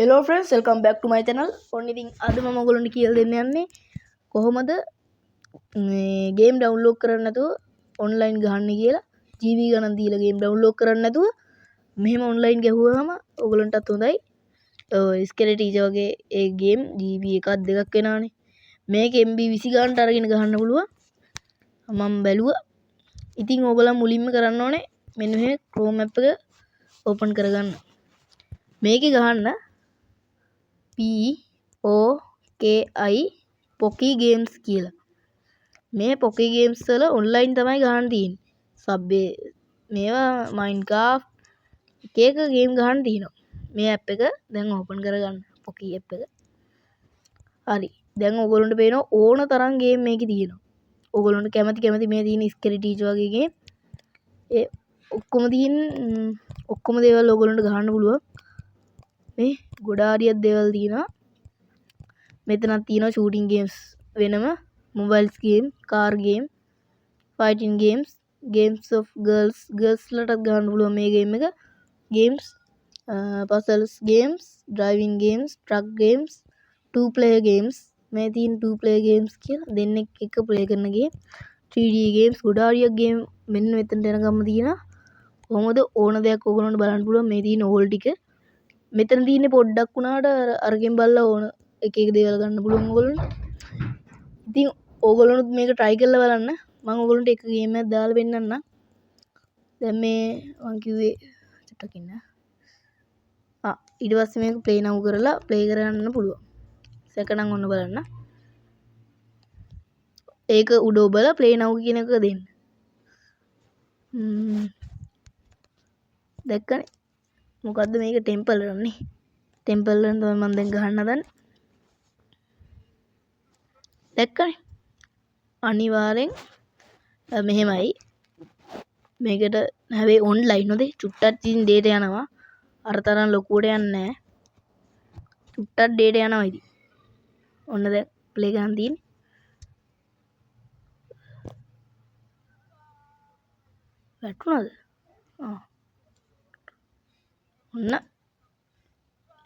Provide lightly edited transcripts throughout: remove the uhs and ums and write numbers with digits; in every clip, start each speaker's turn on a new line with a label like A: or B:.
A: Hello friends, welcome back to my channel. ඔන්න ඉතින් අද මම ඔයගොල්ලන්ට කියලා දෙන්න යන්නේ කොහොමද මේ ගේම් ඩවුන්ලෝඩ් කරන්න නැතුව ඔන්ලයින් ගහන්න කියලා. GB ගණන් දීලා ගේම් ඩවුන්ලෝඩ් කරන්න නැතුව මෙහෙම ඔන්ලයින් ගැහුවාම ඔයගොල්ලන්ටත් හොඳයි. ස්කෙලට් ටීචර් වගේ ඒ ගේම් GB එකක් දෙකක් වෙනවානේ. මේක MB 20 ගානට අරගෙන ගහන්න පුළුවන්. මම බැලුවා. ඉතින් ඔයගොල්ලන් මුලින්ම කරන්න ඕනේ මෙන්න මේ Chrome app එක ඕපන් කරගන්න. මේකේ ගහන්න POKI Poki Games කියලා. මේ Poki Games වල ඔන්ලයින් තමයි ගහන්න තියෙන්නේ. සබ්බේ මේවා Minecraft එක එක ගේම් ගහන්න තියෙනවා. මේ ඇප් එක දැන් ඕපන් කරගන්න. Poki ඇප් එක. හරි. දැන් ඔයගොල්ලන්ට පේනවා ඕන තරම් ගේම් මේකේ තියෙනවා. ඔයගොල්ලන්ට කැමති මේ තියෙන ස්කෙලට් ටීචර් වගේ ගේම් ඒ ඔක්කොම දේවල් ඔයගොල්ලන්ට ගහන්න පුළුවන්. මේ ගොඩාරියක් දේවල් තියෙනවා. මෙතනක් තියෙනවා shooting games වෙනම mobiles game, car game, fighting games, games of girls ලටත් ගහන්න පුළුවන් මේ game එක. games, puzzles games, driving games, truck games, two player games. මේ තියෙන two player games කියලා දෙන්නෙක් එක්ක play කරන game. 3D games ගොඩාරියක් game මෙන්න මෙතනට එනකම්ම තියෙනවා. කොහොමද ඕන දෙයක් ඔයගොල්ලන්ට බලන්න පුළුවන් මේ තියෙන ඕල් ටික. මෙතන තියෙන්නේ පොඩ්ඩක් වුණාට අරගෙන බලලා ඕන එක එක දේවල් ගන්න පුළුවන් ඔයගොල්ලන්ට. ඉතින් ඕගොල්ලොනුත් මේක try කරලා බලන්න. මම ඔයගොල්ලන්ට එක ගේම් එකක් දාලා පෙන්නන්නම්. දැන් මේ මං කිව්වේ චුට්ටක් ඉන්න. ඊට පස්සේ මේක play now කරලා play කරගන්න පුළුවන්. සැකනම් ඔන්න බලන්න. ඒක උඩ ඔබලා play now කියන එක දෙන්න. දැක්කනේ. මොකද්ද මේක ටෙම්පල් රන් නේ. ටෙම්පල් රන් තමයි මම දැන් ගහන්න හදන්නේ. දැක්කනේ. අනිවාර්යෙන් මෙහෙමයි. මේකට හැබැයි ඔන්ලයින් නොදේ චුට්ටක් තියෙන data යනවා. අර තරම් ලොකුවට යන්නේ නැහැ. චුට්ටක් data යනවා ඉතින්. ඔන්න දැන් play ගන්න තියෙන්නේ. වැටුණාද? ඔන්න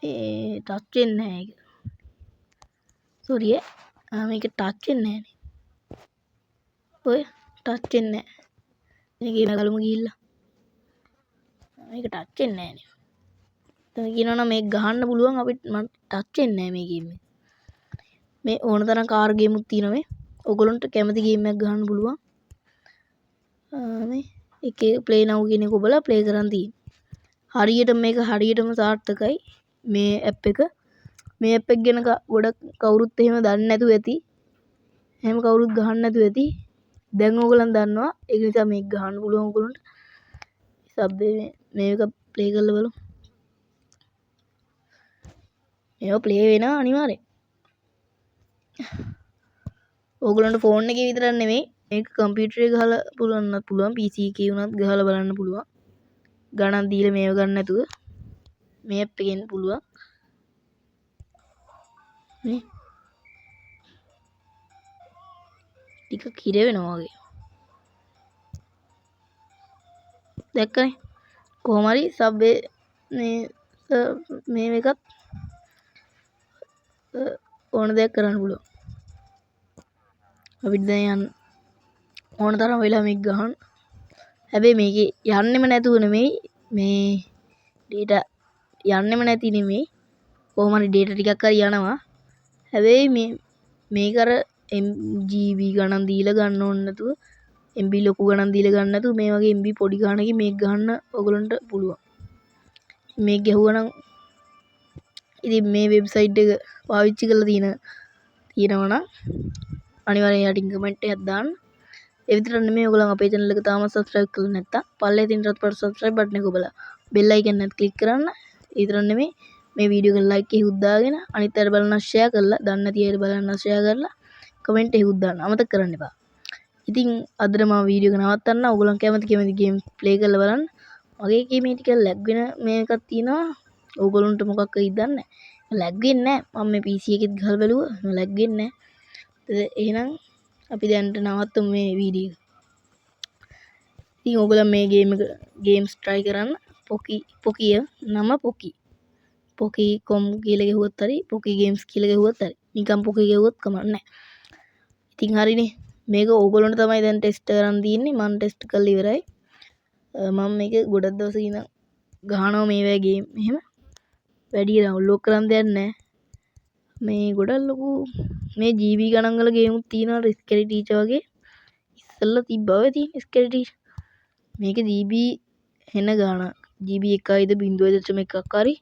A: ඒ ටච් වෙන්නේ නැහැ ඒක. සෝරි මේක ටච් වෙන්නේ නැහැ නේ. ඔය ටච් වෙන්නේ නැහැ. මේකේ නගලමු ගිහිල්ලා. මේක ටච් වෙන්නේ නැහැ නේ. දැන් කියනවනම් මේක ගහන්න පුළුවන් අපිට මට ටච් වෙන්නේ නැහැ මේ ගේම් එක. මේ ඕන තරම් කාර් ගේම් උත් තියෙනවා මේ. ඔයගොල්ලන්ට කැමති ගේම් එකක් ගහන්න පුළුවන්. මේ එකේ play now කියන එක ඔබලා play කරන් තියෙන්නේ. මේක හරියටම සාර්ථකයි මේ ඇප් එක. මේ ඇප් එක ගැන ගොඩක් කවුරුත් එහෙම දන්නේ නැතුව ඇති. එහෙම කවුරුත් ගහන්න නැතුව ඇති. දැන් ඕගොල්ලන් දන්නවා. ඒක නිසා මේක ගහන්න පුළුවන් ඔයගොල්ලන්ට. සබ් මේක play කරලා බලමු. මේක play වෙනවා අනිවාර්යෙන්. ඕගොල්ලන්ට ෆෝන් එකේ විතරක් නෙමෙයි මේක කම්පියුටර් එකේ ගහලා පුළුවන් PC එකේ වුණත් ගහලා බලන්න පුළුවන්. ගණන් දීලා මේව ගන්න නැතුව මේ ඇප් එකෙන් පුළුවන්. මේ ටික කිර වෙනවා වගේ. දැක්කනේ කොහොම හරි සබ් මේ එකත් ඕන දෙයක් කරන්න පුළුවන්. අපිට දැන් යන්න ඕන තරම් වෙලා මේක ගහන්න. හැබැයි මේකේ යන්නෙම නැතුව නෙමෙයි මේ data යන්නෙම නැති නෙමෙයි. කොහොම හරි data ටිකක් හරි යනවා. හැබැයි මේක අර GB ගණන් දීලා ගන්න ඕන නැතුව MB ලොකු ගණන් දීලා ගන්න නැතුව මේ වගේ MB පොඩි ගණනකින් මේක ගහන්න ඔයගොල්ලන්ට පුළුවන්. මේක ගැහුවනම් ඉතින් මේ වෙබ්සයිට් එක පාවිච්චි කරලා තියෙනවා නම් අනිවාර්යෙන් යටින් කමෙන්ට් එකක් දාන්න. ඒ විතරක් නෙමෙයි ඔයගොල්ලන් අපේ channel එක තාම subscribe කරලා නැත්නම් පල්ලේ තියෙන රත් පාට subscribe button එක ඔබලා bell icon එකත් click කරන්න. ඒ විතරක් නෙමෙයි මේ වීඩියෝ එක like එකකුත් දාගෙන අනිත් අයට බලන්න share කරලා දන්නේ නැති අයට බලන්න share කරලා comment එකකුත් දාන්න අමතක කරන්න එපා. ඉතින් අදට මම වීඩියෝ එක නවත්තන්න. ඔයගොල්ලන් කැමති ගේම් play කරලා බලන්න. මගේ එකේ මේ ටික lag වෙන මේකක් තියෙනවා. ඕගොල්ලන්ට මොකක් වෙයිද දන්නේ නැහැ. lag වෙන්නේ නැහැ. මම මේ PC එකෙත් ගහලා බැලුවා. lag වෙන්නේ නැහැ. එහෙනම් අපි දැන්ට නවත්තමු මේ වීඩියෝ එක. ඉතින් ඕගොල්ලන් මේ ගේම්ස් try කරන්න. Poki නම Poki. පොකීකොම් කියලා ගැහුවත් හරි පොකී ගේම්ස් කියලා ගැහුවත් හරි නිකන් පොකී ගැහුවත් කමක් නැහැ. ඉතින් හරිනේ මේක ඕගොල්ලන්ට තමයි දැන් ටෙස්ට් කරන් තියෙන්නේ. මම ටෙස්ට් කරලා ඉවරයි. මම මේක ගොඩක් දවසක ඉඳන් ගහනවා මේ වගේ ගේම්. එහෙම වැඩි ඩවුන්ලෝඩ් කරන් දෙයක් නැහැ. මේ ගොඩක් ලොකු මේ GB ගණන් වල ගේමුත් තියෙනවා ස්කෙලි ටීචර් වගේ. ඉස්සෙල්ලා තිබ්බා ඔය තියෙන ස්කෙලි ටීචර්. මේක GB හෙන ගාන GB 1.0.1ක් හරි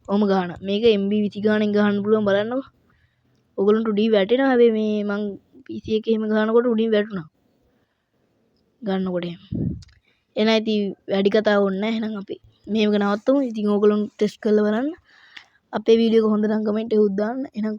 A: ඔහම ගාන. මේක MB 20 ගානෙන් ගහන්න පුළුවන් බලන්නකො. ඔයගොල්ලන්ට උඩින් වැටෙනවා. හැබැයි මේ මං PC එකේ එහෙම ගහනකොට උඩින් වැටුණා. ගන්නකොට එහෙම. එහෙනම් ඉතින් වැඩි කතා ඕනේ නැහැ. එහෙනම් අපි මේක නවත්තමු. ඉතින් ඕගොල්ලෝ ටෙස්ට් කරලා බලන්න. අපේ වීඩියෝ එක හොඳ නම් කමෙන්ට් එකක් දාන්න. එහෙනම්